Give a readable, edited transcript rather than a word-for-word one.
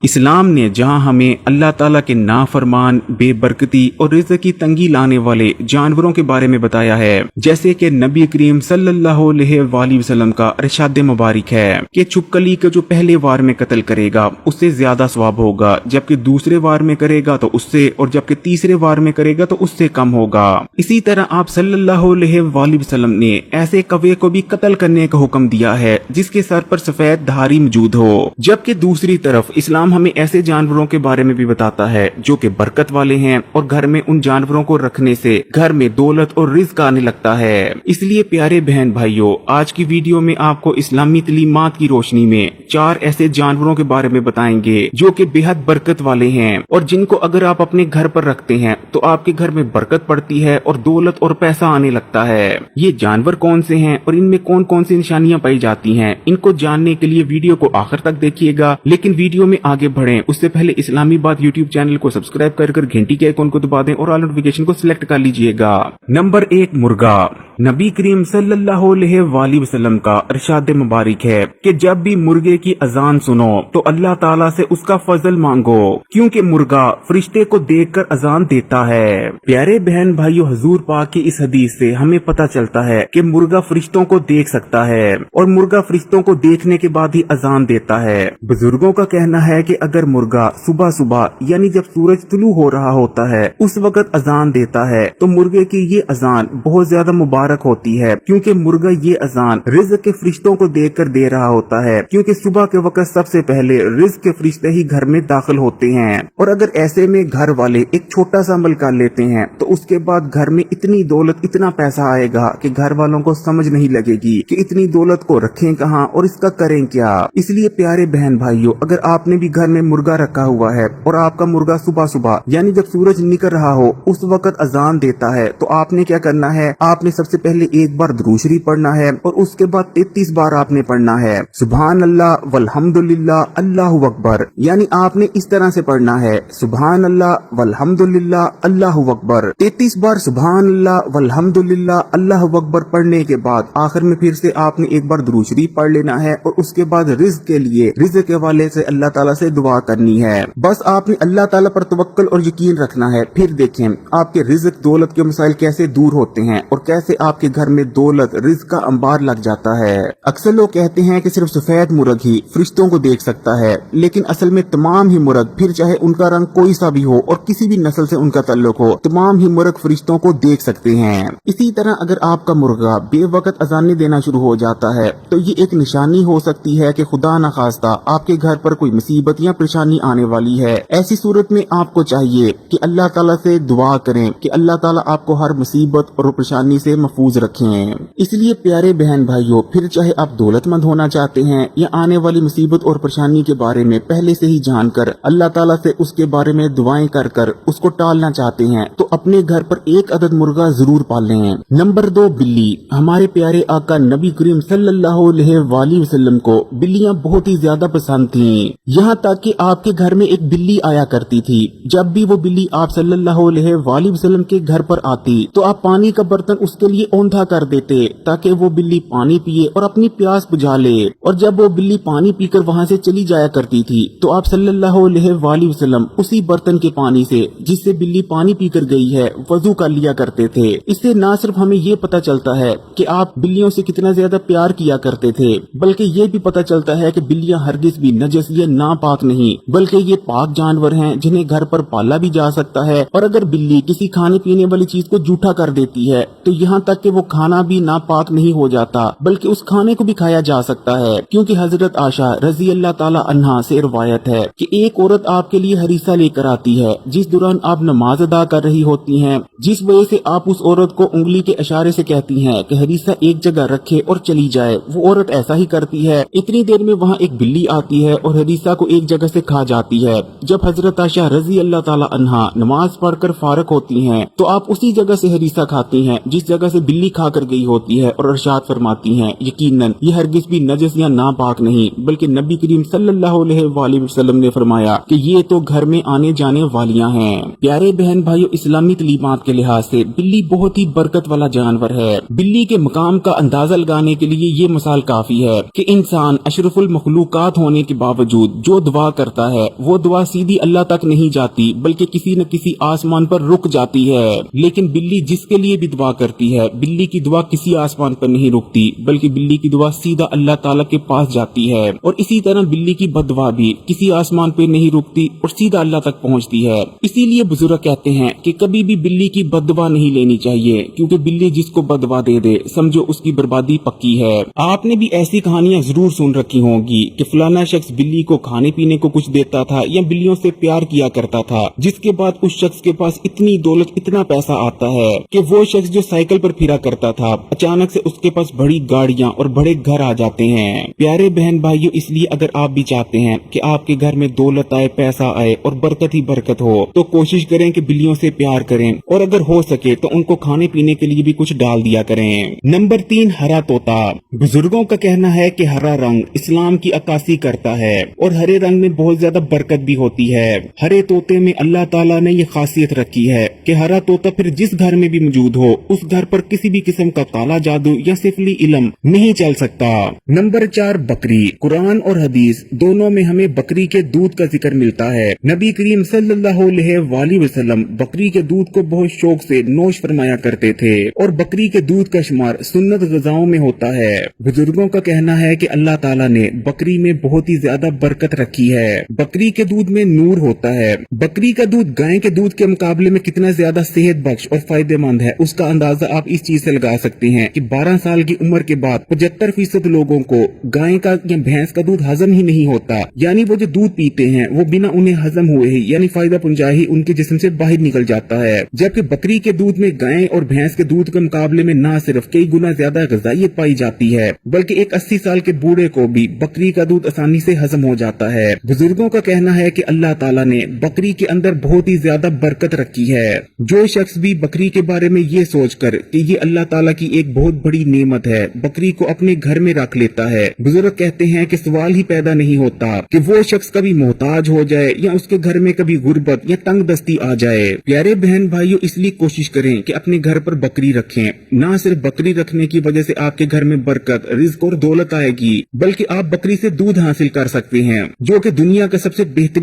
इस्लाम ने जहां हमें अल्लाह ताला के नाफरमान, बेबरकती और रिज़्क़ की तंगी लाने वाले जानवरों के बारे में बताया है, जैसे कि नबी करीम सल्लल्लाहु अलैहि वसल्लम का इरशाद मुबारक है कि छुपकली को जो पहले वार में कत्ल करेगा उससे ज्यादा सवाब होगा, जबकि दूसरे वार में करेगा तो उससे, और जबकि तीसरे वार में करेगा तो उससे कम होगा। इसी तरह आप सल्लल्लाहु अलैहि वसल्लम ने ऐसे कौवे को भी कत्ल करने का हुक्म दिया है जिसके सर पर सफेद धारी मौजूद हो। जबकि दूसरी तरफ इस्लाम हमें ऐसे जानवरों के बारे में भी बताता है जो कि बरकत वाले हैं, और घर में उन जानवरों को रखने से घर में दौलत और रिज़्क़ आने लगता है। इसलिए प्यारे बहन भाइयों, आज की वीडियो में आपको इस्लामी तलीमात की रोशनी में 4 ऐसे जानवरों के बारे में बताएंगे जो कि बेहद बरकत वाले हैं, और जिनको अगर आप अपने घर पर रखते हैं तो आपके घर में बरकत पड़ती है और दौलत और पैसा आने लगता है। ये जानवर कौन से हैं और इनमें कौन कौन सी निशानियां पाई जाती हैं, इनको जानने के लिए वीडियो को आखिर तक देखिएगा। लेकिन वीडियो में आगे बढ़ें उससे पहले इस्लामी बात यूट्यूब चैनल को सब्सक्राइब कर घंटी के आइकन को दबा दें और ऑल नोटिफिकेशन को सिलेक्ट कर लीजिएगा। नंबर 1, मुर्गा। नबी करीम सल्लल्लाहु अलैहि वसल्लम का इरशाद मुबारक है कि जब भी मुर्गे की अजान सुनो तो अल्लाह ताला से उसका फजल मांगो, क्योंकि मुर्गा फरिश्ते को देखकर अजान देता है। प्यारे बहन भाइयों, हुजूर पाक की इस हदीस से हमें पता चलता है कि मुर्गा फरिश्तों को देख सकता है, और मुर्गा फरिश्तों को देखने के बाद ही अजान देता है। बुजुर्गों का कहना है कि अगर मुर्गा सुबह सुबह यानी जब सूरज तुलू हो रहा होता है उस वक्त अजान देता है तो मुर्गे की ये अजान बहुत ज्यादा मुबारक होती है, क्योंकि मुर्गा ये अजान रिज़्क़ के फरिश्तों को देखकर दे रहा होता है, क्योंकि सुबह के वक्त सबसे पहले रिज़्क़ के फरिश्ते ही घर में दाखिल होते हैं। और अगर ऐसे में घर वाले एक छोटा सा अमल कर लेते हैं तो उसके बाद घर में इतनी दौलत, इतना पैसा आएगा कि घर वालों को समझ नहीं लगेगी कि इतनी दौलत को रखें कहाँ और इसका करें क्या। इसलिए प्यारे बहन भाइयों, अगर आपने भी घर में मुर्गा रखा हुआ है और आपका मुर्गा सुबह सुबह यानी जब सूरज निकल रहा हो उस वक्त अजान देता है, तो आपने क्या करना है, आपने सबसे पहले एक बार दुरूद शरीफ पढ़ना है और उसके बाद 33 बार आपने पढ़ना है सुभान अल्लाह वल्हम्दुलिल्लाह अल्लाहु अकबर। यानी आपने इस तरह से पढ़ना है सुभान अल्लाह वल्हम्दुलिल्लाह अल्लाहु अकबर। 33 बार सुभान अल्लाह वल्हम्दुलिल्लाह अल्लाहु अकबर पढ़ने के बाद आखिर में फिर से आपने एक बार दुरूद शरीफ पढ़ लेना है, और उसके बाद रिज़्क़ के लिए, रिज़्क़ के हवाले से अल्लाह ताला से दुआ करनी है। बस आपने अल्लाह ताला पर तवक्कल और यकीन रखना है। फिर देखें आपके रिज़्क़, दौलत के मसाइल कैसे दूर होते हैं और कैसे आपके घर में दौलत, रिज़्क़ का अंबार लग जाता है। अक्सर लोग कहते हैं कि सिर्फ सफेद मुर्ग ही फरिश्तों को देख सकता है, लेकिन असल में तमाम ही मुर्ग, फिर चाहे उनका रंग कोई सा भी हो और किसी भी नस्ल से उनका ताल्लुक हो, तमाम ही मुर्ग फरिश्तों को देख सकते हैं। इसी तरह अगर आपका मुर्गा बेवक्त अजानें देना शुरू हो जाता है तो ये एक निशानी हो सकती है कि खुदा न खास्ता आपके घर पर कोई मुसीबत या परेशानी आने वाली है। ऐसी सूरत में आपको चाहिए कि अल्लाह ताला से दुआ करें कि अल्लाह ताला आपको हर मुसीबत और परेशानी से महफूज रखें। इसलिए प्यारे बहन भाइयों, फिर चाहे आप दौलतमंद होना चाहते हैं या आने वाली मुसीबत और परेशानी के बारे में पहले से ही जानकर अल्लाह ताला से उसके बारे में दुआएं कर उसको टालना चाहते हैं, तो अपने घर पर एक अदद मुर्गा जरूर पालें। नंबर 2, बिल्ली। हमारे प्यारे आका नबी करीम सल्लल्लाहु अलैहि वसल्लम को बिल्लियां बहुत ही ज्यादा पसंद थीं, यहाँ तक कि आपके घर में एक बिल्ली आया करती थी। जब भी वो बिल्ली आप सल्लल्लाहु अलैहि वसल्लम के घर पर आती तो आप पानी का बर्तन उसके लिए औंधा कर देते ताकि वो बिल्ली पानी पिए और अपनी प्यास बुझा ले। और जब वो बिल्ली पानी पीकर वहाँ से चली जाया करती थी तो आप सल्लल्लाहु अलैहि वसल्लम उसी बर्तन के पानी से जिससे बिल्ली पानी पीकर गई है वजू कर लिया करते थे। इससे न सिर्फ हमें ये पता चलता है कि आप बिल्लियों से कितना ज्यादा प्यार किया करते थे, बल्कि ये भी पता चलता है कि बिल्लियां हरगिज भी नजस या नापाक नहीं, बल्कि ये पाक जानवर हैं जिन्हें घर पर पाला भी जा सकता है। और अगर बिल्ली किसी खाने पीने वाली चीज को जूठा कर देती है तो यहाँ तक कि वो खाना भी नापाक नहीं हो जाता, बल्कि उस खाने को भी खाया जा सकता है, क्योंकि हजरत आशा रजी अल्लाह ताला अन्हा से रिवायत है कि एक औरत आपके लिए हरीसा लेकर आती है जिस दौरान आप नमाज अदा कर रही होती हैं, जिस वजह से आप उस औरत को उंगली के इशारे से कहती हैं कि हरीसा एक जगह रखे और चली जाए। वो औरत ऐसा ही करती है। इतनी देर में वहाँ एक बिल्ली आती है और हरीसा को एक जगह से खा जाती है। जब हजरत आशा रजी अल्लाह ताला अन्हा नमाज पढ़कर फारग होती हैं तो आप उसी जगह से हरीसा खाती हैं जिस जगह से बिल्ली खा कर गई होती है और इरशाद फरमाती हैं, यकीनन ये हरगिज भी नजस या नापाक नहीं, बल्कि नबी करीम सल्लल्लाहु अलैहि वसल्लम ने फरमाया कि ये तो घर में आने जाने वालियां हैं। प्यारे बहन भाइयों, इस्लामी तलीमात के लिहाज से बिल्ली बहुत ही बरकत वाला जानवर है। बिल्ली के मकाम का अंदाजा लगाने के लिए ये मिसाल काफी है कि इंसान अशरफुल मखलूकात होने के बावजूद जो दुआ करता है वो दुआ सीधी अल्लाह तक नहीं जाती, बल्कि किसी न किसी आसमान पर रुक जाती है। लेकिन बिल्ली जिसके लिए भी दुआ करती है, बिल्ली की दुआ किसी आसमान पर नहीं रुकती, बल्कि बिल्ली की दुआ सीधा अल्लाह ताला के पास जाती है। और इसी तरह बिल्ली की बददुआ भी किसी आसमान पे नहीं रुकती और सीधा अल्लाह तक पहुंचती है। इसीलिए बुजुर्ग कहते हैं कि कभी भी बिल्ली की बददुआ नहीं लेनी चाहिए, क्योंकि बिल्ली जिसको बददुआ दे दे समझो उसकी बर्बादी पक्की है। आपने भी ऐसी कहानियां जरूर सुन रखी होंगी कि फलाना शख्स बिल्ली को खाने पीने को कुछ देता था या बिल्लियों से प्यार किया करता था, जिसके बाद उस शख्स के पास इतनी दौलत, इतना पैसा आता है कि वो शख्स जो साइकिल पर फिरा करता था, अचानक से उसके पास बड़ी गाड़ियां और बड़े घर आ जाते हैं। प्यारे बहन भाइयों, इसलिए अगर आप भी चाहते हैं कि आपके घर में दौलत आए, पैसा आए और बरकत ही बरकत हो, तो कोशिश करें कि बिल्लियों से प्यार करें और अगर हो सके तो उनको खाने पीने के लिए भी कुछ डाल दिया करें। नंबर 3, हरा तोता। बुजुर्गों का कहना है कि हरा रंग इस्लाम की अक्कासी करता है और हरे रंग में बहुत ज्यादा बरकत भी होती है। हरे तोते में अल्लाह ताला ने ये खासियत रखी है कि हरा तोता फिर जिस घर में भी मौजूद हो, उस घर पर किसी भी किस्म का काला जादू या सिफली इल्म नहीं चल सकता। नंबर 4, बकरी। कुरान और हदीस दोनों में हमें बकरी के दूध का जिक्र मिलता है। नबी करीम सल्लल्लाहु अलैहि वसल्लम बकरी के दूध को बहुत शौक से नोश फरमाया करते थे और बकरी के दूध का शुमार सुन्नत ग़िज़ाओं में होता है। बुजुर्गों का कहना है कि अल्लाह ताला ने बकरी में बहुत ही ज्यादा बरकत रखी है। बकरी के दूध में नूर होता है। बकरी का दूध गाय के दूध के मुकाबले में कितना ज्यादा सेहत बख्श और फायदेमंद है, उसका अंदाजा आप इस चीज से लगा सकते हैं कि 12 साल की उम्र के बाद 75% लोगों को गाय का या भैंस का दूध हजम ही नहीं होता, यानी वो जो दूध पीते हैं वो बिना उन्हें हजम हुए ही यानी फायदा पहुंचाए ही उनके जिस्म से बाहर निकल जाता है। जबकि बकरी के दूध में गाय और भैंस के दूध के मुकाबले में न सिर्फ कई गुना ज्यादा ग़िज़ाइयत पाई जाती है, बल्कि एक 80 साल के बूढ़े को भी बकरी का दूध आसानी से हजम हो जाता है। बुजुर्गों का कहना है कि अल्लाह ताला ने बकरी के अंदर बहुत ही ज्यादा बरकत रखी है। जो शख्स भी बकरी के बारे में ये सोचकर कि ये अल्लाह ताला की एक बहुत बड़ी नेमत है, बकरी को अपने घर में रख लेता है, बुजुर्ग कहते हैं कि सवाल ही पैदा नहीं होता कि वो शख्स कभी मोहताज हो जाए या उसके घर में कभी गुर्बत या तंग दस्ती आ जाए। प्यारे बहन भाइयों, इसलिए कोशिश करें कि अपने घर पर बकरी रखें। न सिर्फ बकरी रखने की वजह से आपके घर में बरकत, रिज़्क और दौलत आएगी, बल्कि आप बकरी से दूध हासिल कर सकते हैं, जो कि दुनिया का सबसे बेहतरीन